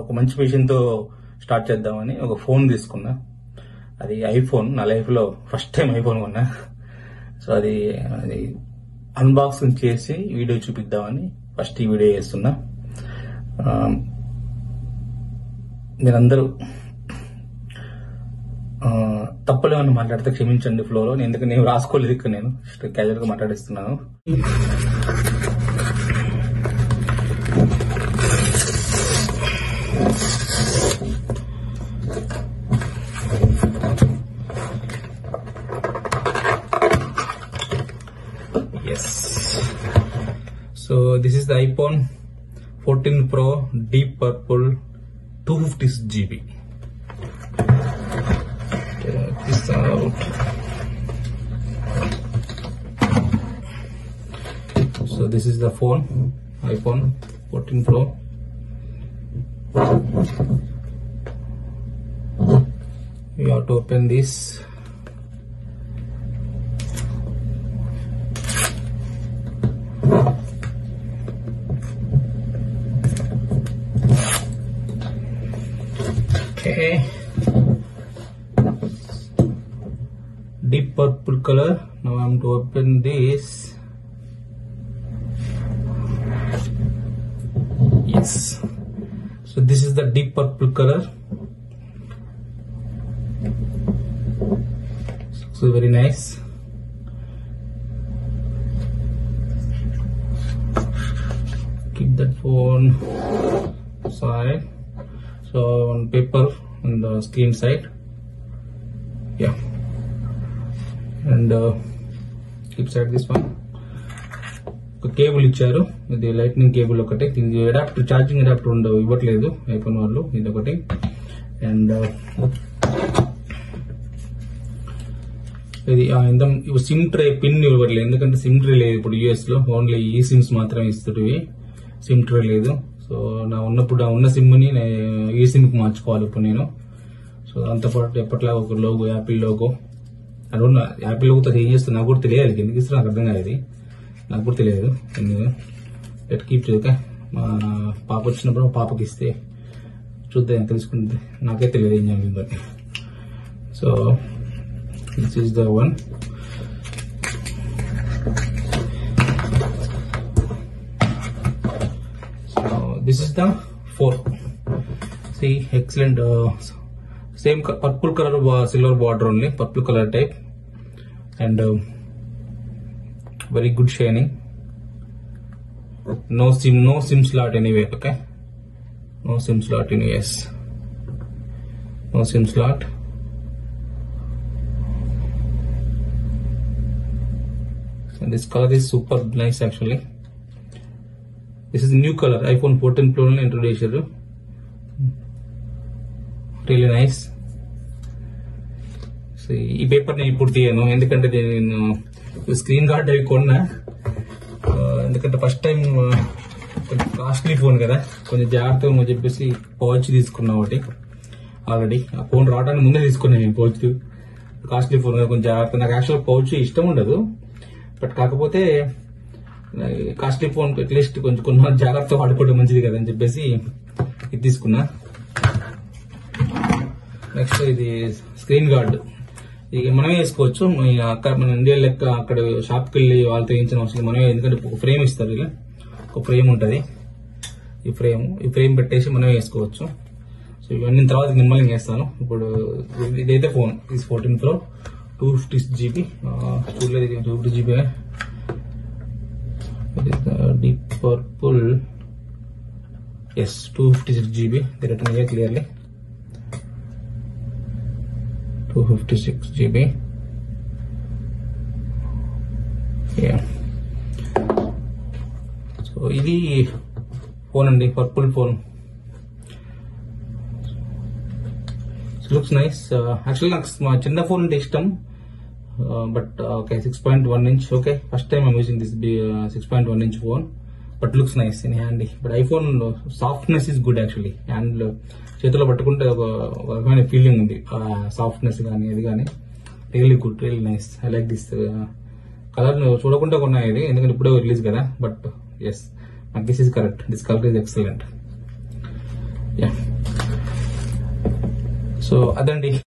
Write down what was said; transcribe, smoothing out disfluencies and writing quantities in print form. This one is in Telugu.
ఒక మంచి విషయంతో స్టార్ట్ చేద్దామని ఒక ఫోన్ తీసుకున్నా. అది ఐఫోన్. నా లైఫ్ లో ఫస్ట్ టైం ఐఫోన్ కొన్నా. సో అది అన్బాక్సింగ్ చేసి వీడియో చూపిద్దామని ఫస్ట్ ఈ వీడియో చేస్తున్నా. మీరందరూ తప్పులేమని మాట్లాడితే క్షమించండి ఫ్లోలో, ఎందుకంటే నేను రాసుకోలేదు ఇక్కడ, నేను క్యాజువల్ గా మాట్లాడిస్తున్నాను. Yes. So this is the iPhone 14 Pro Deep Purple 256GB. Check this out. So this is the phone, iPhone 14 Pro. You have to open this. Okay, deep purple color. Now I am to open this. Yes, so this is the deep purple color. So very nice. Keep that phone aside. So on paper on the screen side, yeah, and keep side this one. Cable ఇచ్చారు, ఇది లైట్నింగ్ కేబుల్ ఒకటి, దీనికి అడాప్టర్, ఛార్జింగ్ అడాప్టర్ ఇవ్వట్లేదు ఐఫోన్ వాళ్ళు, ఇది ఒకటి. అండ్ ఇది సిమ్ ట్రే పిన్ ఇవ్వట్లేదు, ఎందుకంటే సిమ్ ట్రే లేదు ఇప్పుడు యూఎస్ లో, ఓన్లీ ఈ సిమ్స్ మాత్రమే ఇస్తుంటివి, సిమ్ ట్రే లేదు. సో ఉన్న సిమ్ ని ఈ సిమ్ కి మార్చుకోవాలి ఇప్పుడు నేను. సో దాంతో పాటు ఎప్పట్లా ఒక లోగో, యాపిల్ లోగో, అది ఉన్న యాపిల్ లోగోతో ఏం చేస్తుంది నాకు కూడా తెలియాలి, ఎందుకు ఇస్తే నాకు అర్థం కాలేదు, నాకు కూడా తెలియదు. లెట్ కీప్ చూక, మా పాప వచ్చినప్పుడు పాపకి ఇస్తే చూద్దాం, తెలుసుకుంటే, నాకే తెలియదు ఏం జరిగింది బట్టి. So this is the one. This is the 4. See, excellent. Same purple color, silver border only, purple color type, and very good shining. No SIM slot anywhere. Okay, no SIM slot anywhere. Yes, no SIM slot. And this color is super nice actually. This is the new color, iPhone 14 Pro introduced. Really nice. So ఈ పేపర్ నేను ఇప్పుడు తీయను, ఎందుకంటే నేను స్క్రీన్ గార్డ్ అవి కొన్నా, ఎందుకంటే ఫస్ట్ టైం కొంచెం కాస్ట్లీ ఫోన్ కదా, కొంచెం జాగ్రత్తగా చెప్పేసి పౌచ్ తీసుకున్నా ఒకటి. ఆల్రెడీ ఆ ఫోన్ రావడానికి ముందే తీసుకున్నాను నేను పౌచ్, కాస్ట్లీ ఫోన్ కదా, కొంచెం జాగ్రత్త. నాకు యాక్చువల్ పౌచ్ ఇష్టం ఉండదు, బట్ కాకపోతే కాస్ట్లీ ఫోన్ అట్లీస్ట్ కొంచెం కొన్ని జాగ్రత్తగా వాడుకోవడం మంచిది కదా అని చెప్పేసి ఇది తీసుకున్నా. నెక్స్ట్ ఇది స్క్రీన్ గార్డ్, ఇది మనమే వేసుకోవచ్చు. అక్కడ మన ఇండియా లెక్క అక్కడ షాప్కి వెళ్ళి వాళ్ళతో వేయించిన అవసరం మనమే, ఎందుకంటే ఒక ఫ్రేమ్ ఇస్తారు, ఇలా ఒక ఫ్రేమ్ ఉంటుంది, ఈ ఫ్రేమ్ పెట్టేసి మనమే వేసుకోవచ్చు. సో ఇవన్నీ తర్వాత నిమ్మల్ని వేస్తాను. ఇప్పుడు ఇదైతే ఫోన్, ఇది 14 Pro 256GB, చూడలేదు 250GB. It is the deep purple. Yes, 256GB. They written here clearly. 256GB. Yeah. So ఇది ఫోన్ అండి, purple phone. Looks nice. Actually నాకు మా చిన్న ఫోన్ అంటే ఇష్టం, but okay, 6.1 inch. Okay, first time I'm using this 6.1 inch phone, but looks nice in handy. But iPhone softness is good actually, and చేతిలో పట్టుకుంటే ఒక రకమైన ఫీలింగ్ ఉంది, సాఫ్ట్నెస్ కానీ అది కానీ. Really good, really nice. I like this colour. చూడకుండా కొన్నా ఇది, ఎందుకంటే ఇప్పుడే రిలీజ్ కదా, but yes, this is correct. This colour is excellent. So అదండి.